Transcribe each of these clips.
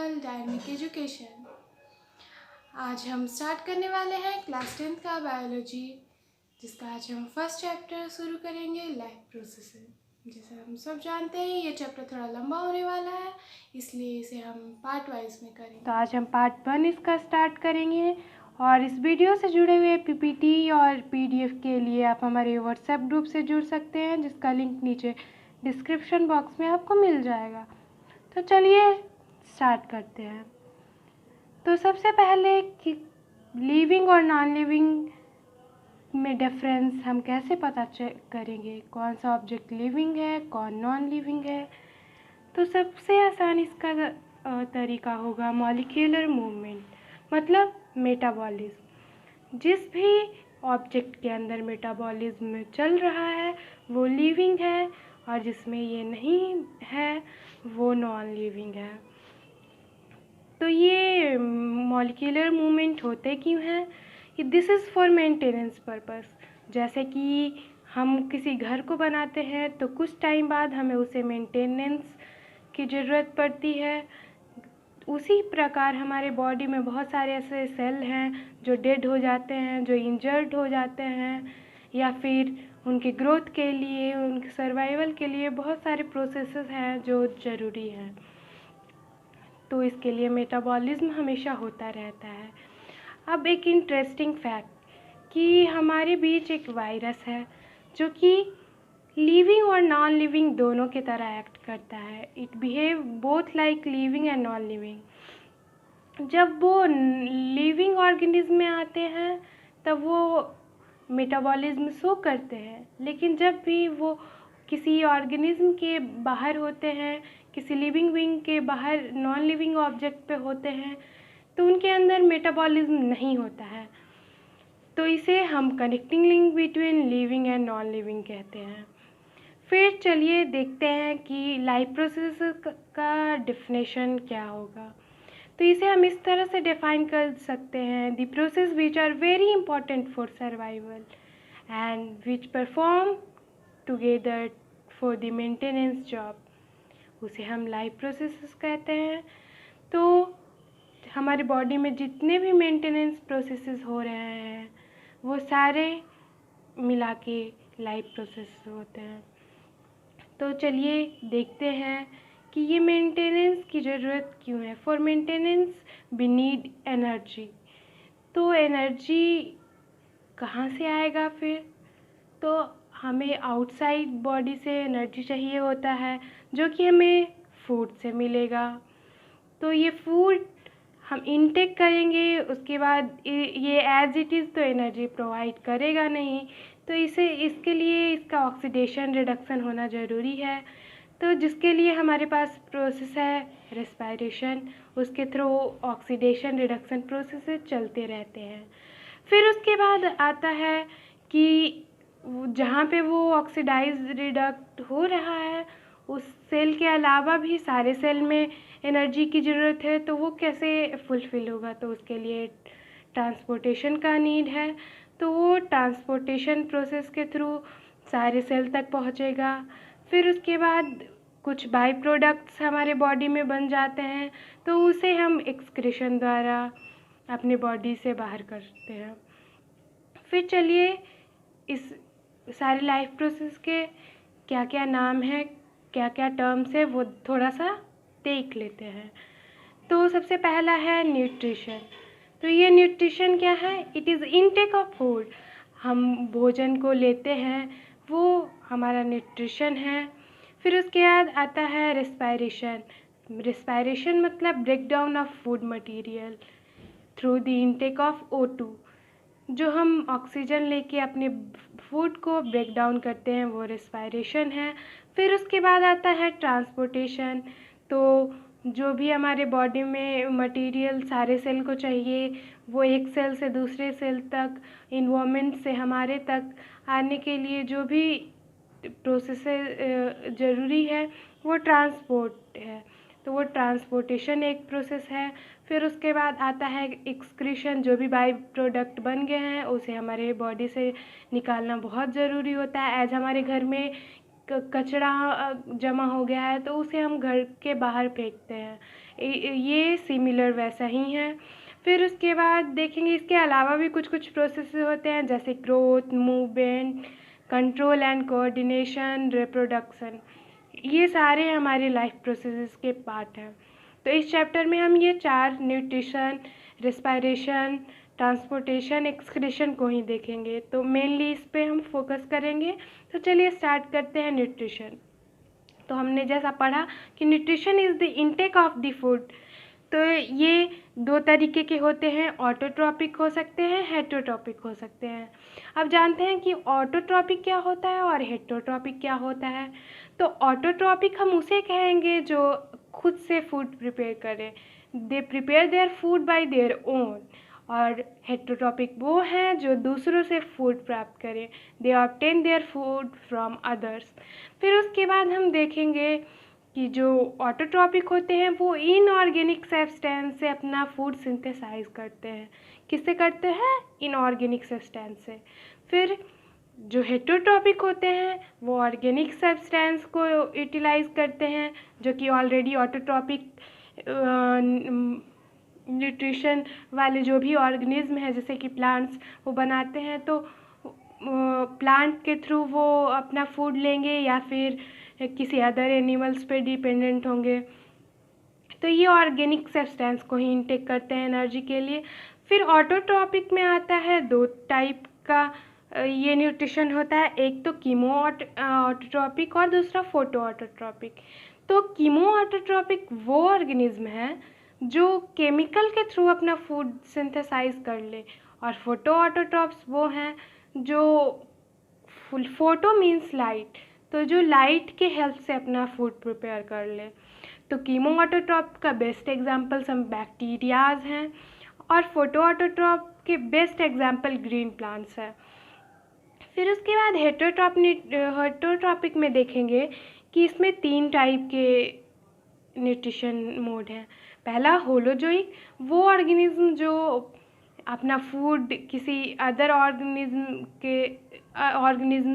Channel dynamic education. आज हम start करने वाले हैं क्लास 10th का बायोलॉजी, जिसका आज हम फर्स्ट चैप्टर शुरू करेंगे, लाइफ प्रोसेसेस। जैसे हम सब जानते हैं ये चैप्टर थोड़ा लंबा होने वाला है, इसलिए इसे हम पार्ट वाइज में करेंगे। तो आज हम पार्ट 1 इसका स्टार्ट करेंगे और इस वीडियो से जुड़े हुए पीपीटी और पीडीएफ के लिए आप हमारे व्हाट्सएप ग्रुप से जुड़ सकते हैं, जिसका लिंक नीचे डिस्क्रिप्शन बॉक्स में आपको मिल जाएगा। तो चलिए स्टार्ट करते हैं। तो सबसे पहले कि लिविंग और नॉन लिविंग में डिफरेंस हम कैसे पता करेंगे, कौन सा ऑब्जेक्ट लिविंग है कौन नॉन लिविंग है। तो सबसे आसान इसका तरीका होगा मॉलिक्यूलर मूवमेंट, मतलब मेटाबॉलिज्म। जिस भी ऑब्जेक्ट के अंदर मेटाबॉलिज्म चल रहा है वो लिविंग है, और जिसमें ये नहीं है वो नॉन लिविंग है। तो ये मॉलिक्यूलर मूवमेंट होते क्यों हैं? This is for maintenance purpose. जैसे कि हम किसी घर को बनाते हैं तो कुछ टाइम बाद हमें उसे मेंटेनेंस की ज़रूरत पड़ती है। उसी प्रकार हमारे बॉडी में बहुत सारे ऐसे सेल हैं जो डेड हो जाते हैं, जो इंजर्ड हो जाते हैं, या फिर उनके ग्रोथ के लिए, उनके सर्वाइवल के लिए बहुत सारे प्रोसेसेस हैं जो ज़रूरी हैं। तो इसके लिए मेटाबॉलिज्म हमेशा होता रहता है। अब एक इंटरेस्टिंग फैक्ट कि हमारे बीच एक वायरस है जो कि लिविंग और नॉन लिविंग दोनों की तरह एक्ट करता है। It behave both like living and non living. जब वो लिविंग ऑर्गेनिज्म में आते हैं तब वो मेटाबॉलिज्म शो करते हैं, लेकिन जब भी वो किसी ऑर्गेनिज्म के बाहर होते हैं, किसी लिविंग बीइंग के बाहर नॉन लिविंग ऑब्जेक्ट पे होते हैं, तो उनके अंदर मेटाबॉलिज्म नहीं होता है। तो इसे हम connecting link between living and non living कहते हैं। फिर चलिए देखते हैं कि लाइफ प्रोसेस का डेफिनेशन क्या होगा। तो इसे हम इस तरह से डिफाइन कर सकते हैं, the process which are very important for survival and which perform together for the maintenance job, उसे हम लाइफ प्रोसेसेस कहते हैं। तो हमारी बॉडी में जितने भी मेंटेनेंस प्रोसेसेस हो रहे हैं वो सारे मिला के लाइफ प्रोसेस होते हैं। तो चलिए देखते हैं कि ये मेंटेनेंस की ज़रूरत क्यों है। For maintenance we need energy. तो एनर्जी कहाँ से आएगा फिर? तो हमें आउटसाइड बॉडी से एनर्जी चाहिए होता है, जो कि हमें फूड से मिलेगा। तो ये फूड हम इनटेक करेंगे, उसके बाद ये एज इट इज़ तो एनर्जी प्रोवाइड करेगा नहीं। तो इसके लिए इसका ऑक्सीडेशन रिडक्शन होना ज़रूरी है। तो जिसके लिए हमारे पास प्रोसेस है रेस्पिरेशन, उसके थ्रू ऑक्सीडेशन रिडक्शन प्रोसेस चलते रहते हैं। फिर उसके बाद आता है कि जहाँ पे वो ऑक्सीडाइज रिडक्ट हो रहा है उस सेल के अलावा भी सारे सेल में एनर्जी की ज़रूरत है, तो वो कैसे फुलफ़िल होगा? तो उसके लिए ट्रांसपोर्टेशन का नीड है। तो वो ट्रांसपोर्टेशन प्रोसेस के थ्रू सारे सेल तक पहुँचेगा। फिर उसके बाद कुछ बाई प्रोडक्ट्स हमारे बॉडी में बन जाते हैं, तो उसे हम एक्सक्रीशन द्वारा अपने बॉडी से बाहर करते हैं। फिर चलिए इस सारी लाइफ प्रोसेस के क्या क्या नाम है, क्या क्या टर्म्स है, वो थोड़ा सा देख लेते हैं। तो सबसे पहला है न्यूट्रिशन। तो ये न्यूट्रिशन क्या है? It is intake of food. हम भोजन को लेते हैं, वो हमारा न्यूट्रिशन है। फिर उसके बाद आता है रेस्पिरेशन। रेस्पिरेशन मतलब break down of food material through the intake of O2। जो हम ऑक्सीजन लेके अपने फूड को ब्रेक डाउन करते हैं वो रेस्पिरेशन है। फिर उसके बाद आता है ट्रांसपोर्टेशन। तो जो भी हमारे बॉडी में मटेरियल सारे सेल को चाहिए, वो एक सेल से दूसरे सेल तक, इन्वायरमेंट से हमारे तक आने के लिए जो भी प्रोसेस ज़रूरी है वो ट्रांसपोर्ट है। तो वो ट्रांसपोर्टेशन एक प्रोसेस है। फिर उसके बाद आता है एक्सक्रीशन। जो भी बाई प्रोडक्ट बन गए हैं उसे हमारे बॉडी से निकालना बहुत ज़रूरी होता है। एज हमारे घर में कचरा जमा हो गया है तो उसे हम घर के बाहर फेंकते हैं, ये सिमिलर वैसा ही है। फिर उसके बाद देखेंगे इसके अलावा भी कुछ कुछ प्रोसेस होते हैं, जैसे growth, movement, control and coordination, reproduction. ये सारे हमारे लाइफ प्रोसेसेस के पार्ट हैं। तो इस चैप्टर में हम ये 4 न्यूट्रिशन, रेस्पिरेशन, ट्रांसपोर्टेशन, एक्सक्रीशन को ही देखेंगे। तो मेनली इस पे हम फोकस करेंगे। तो चलिए स्टार्ट करते हैं न्यूट्रिशन। तो हमने जैसा पढ़ा कि nutrition is the intake of the food. तो ये 2 तरीके के होते हैं, ऑटोट्रॉपिक हो सकते हैं, हेटरोट्रॉपिक हो सकते हैं। अब जानते हैं कि ऑटोट्रॉपिक क्या होता है और हेटरोट्रॉपिक क्या होता है। तो ऑटोट्रॉपिक हम उसे कहेंगे जो खुद से फूड प्रिपेयर करे, they prepare their food by their own. और हेटरोट्रॉपिक वो हैं जो दूसरों से फूड प्राप्त करें, they obtain their food from others. फिर उसके बाद हम देखेंगे कि जो ऑटोट्रॉपिक होते हैं वो इनऑर्गेनिक सब्सटेंस से अपना फूड सिंथेसाइज करते हैं। किससे करते हैं? इनऑर्गेनिक सब्सटेंस से। फिर जो हेटरोट्रॉपिक होते हैं वो ऑर्गेनिक सब्सटेंस को यूटिलाइज करते हैं, जो कि ऑलरेडी ऑटोट्रॉपिक न्यूट्रिशन वाले जो भी ऑर्गेनिज्म है जैसे कि प्लांट्स वो बनाते हैं, तो प्लांट के थ्रू वो अपना फूड लेंगे या फिर किसी अदर एनिमल्स पे डिपेंडेंट होंगे। तो ये ऑर्गेनिक सब्सटेंस को ही इनटेक करते हैं एनर्जी के लिए। फिर ऑटोट्रॉपिक में आता है 2 टाइप का ये न्यूट्रिशन होता है, एक तो कीमो ऑटोट्रॉपिक और दूसरा फोटो ऑटोट्रॉपिक। तो कीमो ऑटोट्रॉपिक वो ऑर्गेनिज्म है जो केमिकल के थ्रू अपना फूड सिंथेसाइज कर ले, और फोटो ऑटोट्रॉप्स वो हैं जो फोटो मीन्स लाइट, तो जो लाइट के हेल्प से अपना फूड प्रिपेयर कर ले। तो कीमो ऑटोट्रॉप का बेस्ट एग्जांपल सब बैक्टीरियाज हैं, और फोटो ऑटोट्रॉप के बेस्ट एग्जांपल ग्रीन प्लांट्स हैं। फिर उसके बाद हेटरोट्रॉपिक में देखेंगे कि इसमें 3 टाइप के न्यूट्रिशन मोड हैं। पहला होलोजोइक, वो ऑर्गेनिज्म जो अपना फूड किसी अदर ऑर्गेनिज्म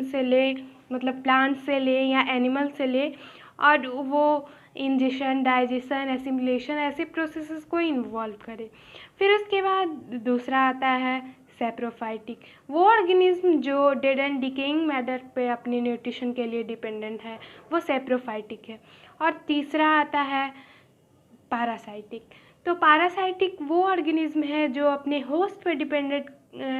से ले, मतलब प्लांट से ले या एनिमल से ले, और वो इंजेशन, डाइजेशन, एसिमिलेशन ऐसे प्रोसेसेस को इन्वॉल्व करे। फिर उसके बाद दूसरा आता है सैप्रोफाइटिक, वो ऑर्गेनिज्म जो डेड एंड डिकेइंग मैटर पे अपने न्यूट्रिशन के लिए डिपेंडेंट है, वो सैप्रोफाइटिक है। और तीसरा आता है पैरासाइटिक। तो पैरासाइटिक वो ऑर्गेनिज्म है जो अपने होस्ट पे डिपेंडेंट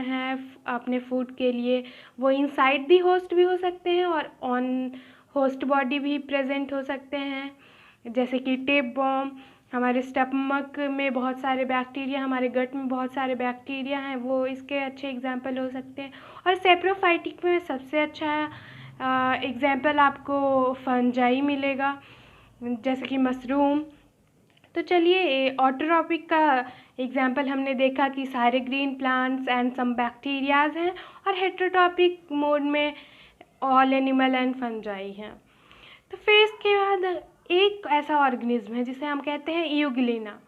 है अपने फूड के लिए। वो इनसाइड दी होस्ट भी हो सकते हैं और ऑन होस्ट बॉडी भी प्रेजेंट हो सकते हैं, जैसे कि टेप बॉम। हमारे स्टमक में बहुत सारे बैक्टीरिया, हमारे गट में बहुत सारे बैक्टीरिया हैं, वो इसके अच्छे एग्जाम्पल हो सकते हैं। और सैप्रोफाइटिक में सबसे अच्छा एग्जाम्पल आपको फंजाई मिलेगा, जैसे कि मशरूम। तो चलिए ऑटोट्रॉपिक का एग्जाम्पल हमने देखा कि सारे green plants and some bacterias हैं, और हेटरोट्रॉपिक मोड में ऑल एनिमल एंड फंजाई हैं। तो फिर इसके बाद एक ऐसा ऑर्गेनिज्म है जिसे हम कहते हैं यूग्लिना।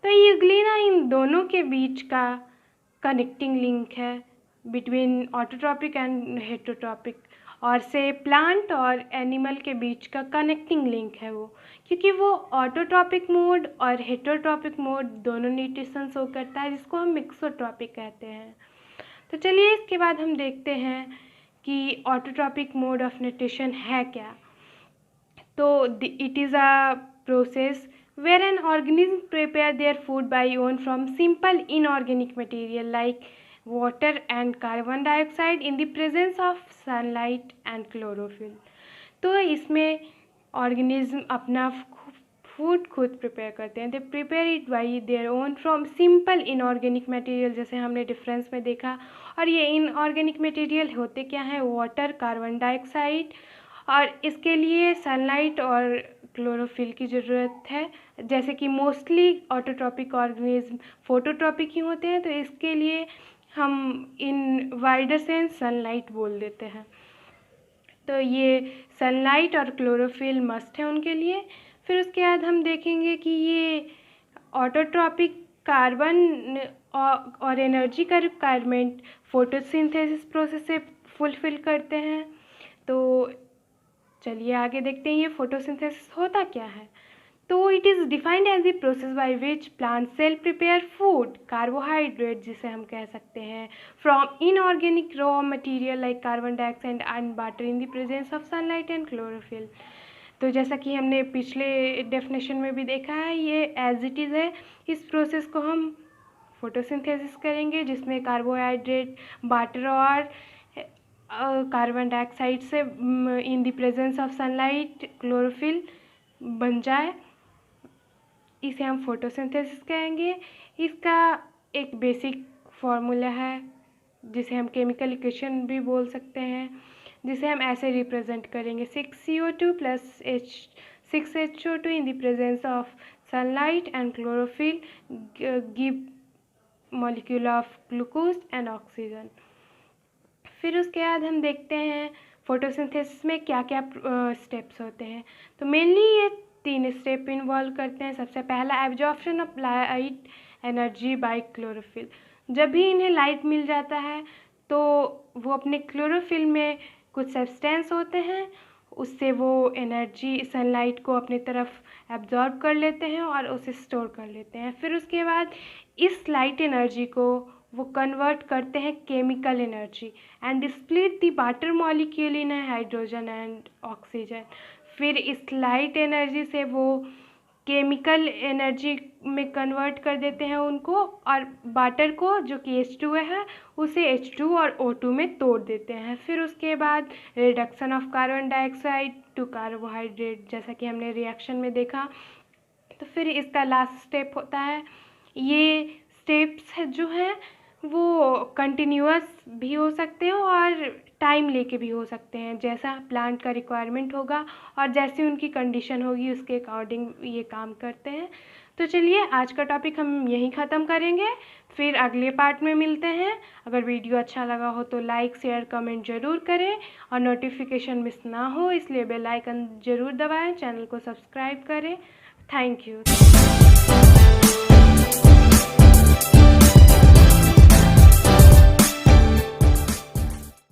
तो यूग्लिना इन दोनों के बीच का कनेक्टिंग लिंक है बिटवीन ऑटोट्रॉपिक एंड हेटरोट्रॉपिक, और से प्लांट और एनिमल के बीच का कनेक्टिंग लिंक है वो, क्योंकि वो ऑटोट्रॉपिक मोड और हेटरोट्रॉपिक मोड दोनों न्यूट्रिशन शो करता है, जिसको हम मिक्सोट्रॉपिक कहते हैं। तो चलिए इसके बाद हम देखते हैं कि ऑटोट्रॉपिक मोड ऑफ न्यूट्रिशन है क्या। तो it is a process where an organism prepare their food by own from simple inorganic material like water and carbon dioxide in the presence of sunlight and chlorophyll। तो इसमें organism अपना food खुद prepare करते हैं, they prepare it by their own from simple inorganic material, जैसे हमने difference में देखा। और ये इनऑर्गेनिक मटेरियल होते क्या हैं? वाटर, कार्बन डाइऑक्साइड, और इसके लिए सनलाइट और क्लोरोफिल की ज़रूरत है। जैसे कि मोस्टली ऑटोट्रॉपिक ऑर्गेनिज्म फोटोट्रॉपिक ही होते हैं, तो इसके लिए हम इन वाइडर सेंस सनलाइट बोल देते हैं। तो ये सनलाइट और क्लोरोफिल मस्ट है उनके लिए। फिर उसके बाद हम देखेंगे कि ये ऑटोट्रॉपिक कार्बन और एनर्जी का रिक्वायरमेंट फोटोसिंथेसिस प्रोसेस से फुलफिल करते हैं। तो चलिए आगे देखते हैं ये फोटोसिंथेसिस होता क्या है। तो it is defined as the process by which plant cell prepare food, carbohydrate जिसे हम कह सकते हैं, from inorganic raw material like carbon dioxide and water in the presence of sunlight and chlorophyll. तो जैसा कि हमने पिछले डेफिनेशन में भी देखा है, ये एज इट इज़ है। इस प्रोसेस को हम फोटोसिंथेसिस करेंगे, जिसमें कार्बोहाइड्रेट, वाटर और कार्बन डाइऑक्साइड से इन the presence of sunlight chlorophyll बन जाए, इसे हम फोटोसिंथेसिस कहेंगे। इसका एक बेसिक फार्मूला है जिसे हम केमिकल इक्वेशन भी बोल सकते हैं, जिसे हम ऐसे रिप्रेजेंट करेंगे 6CO2 plus 6H2 in the presence of sunlight and chlorophyll give molecule of glucose and oxygen. फिर उसके बाद हम देखते हैं फोटोसिंथेसिस में क्या क्या स्टेप्स होते हैं। तो मेनली ये 3 स्टेप इन्वॉल्व करते हैं। सबसे पहला, absorption of light energy by chlorophyll. जब भी इन्हें लाइट मिल जाता है तो वो अपने क्लोरोफिल में कुछ सब्सटेंस होते हैं, उससे वो एनर्जी सनलाइट को अपनी तरफ एब्जॉर्ब कर लेते हैं और उसे स्टोर कर लेते हैं। फिर उसके बाद इस लाइट एनर्जी को वो कन्वर्ट करते हैं chemical energy and split the water molecule in hydrogen and oxygen. फिर इस लाइट एनर्जी से वो केमिकल एनर्जी में कन्वर्ट कर देते हैं उनको, और वाटर को जो कि H2 है उसे H2 और O2 में तोड़ देते हैं। फिर उसके बाद reduction of carbon dioxide to carbohydrate, जैसा कि हमने रिएक्शन में देखा। तो फिर इसका लास्ट स्टेप होता है, ये स्टेप्स जो हैं वो कंटिन्यूअस भी हो सकते हैं और टाइम लेके भी हो सकते हैं, जैसा प्लांट का रिक्वायरमेंट होगा और जैसी उनकी कंडीशन होगी उसके अकॉर्डिंग ये काम करते हैं। तो चलिए आज का टॉपिक हम यहीं ख़त्म करेंगे, फिर अगले पार्ट में मिलते हैं। अगर वीडियो अच्छा लगा हो तो लाइक शेयर कमेंट ज़रूर करें और नोटिफिकेशन मिस ना हो इसलिए बेल आइकन ज़रूर दबाएं, चैनल को सब्सक्राइब करें। Thank you.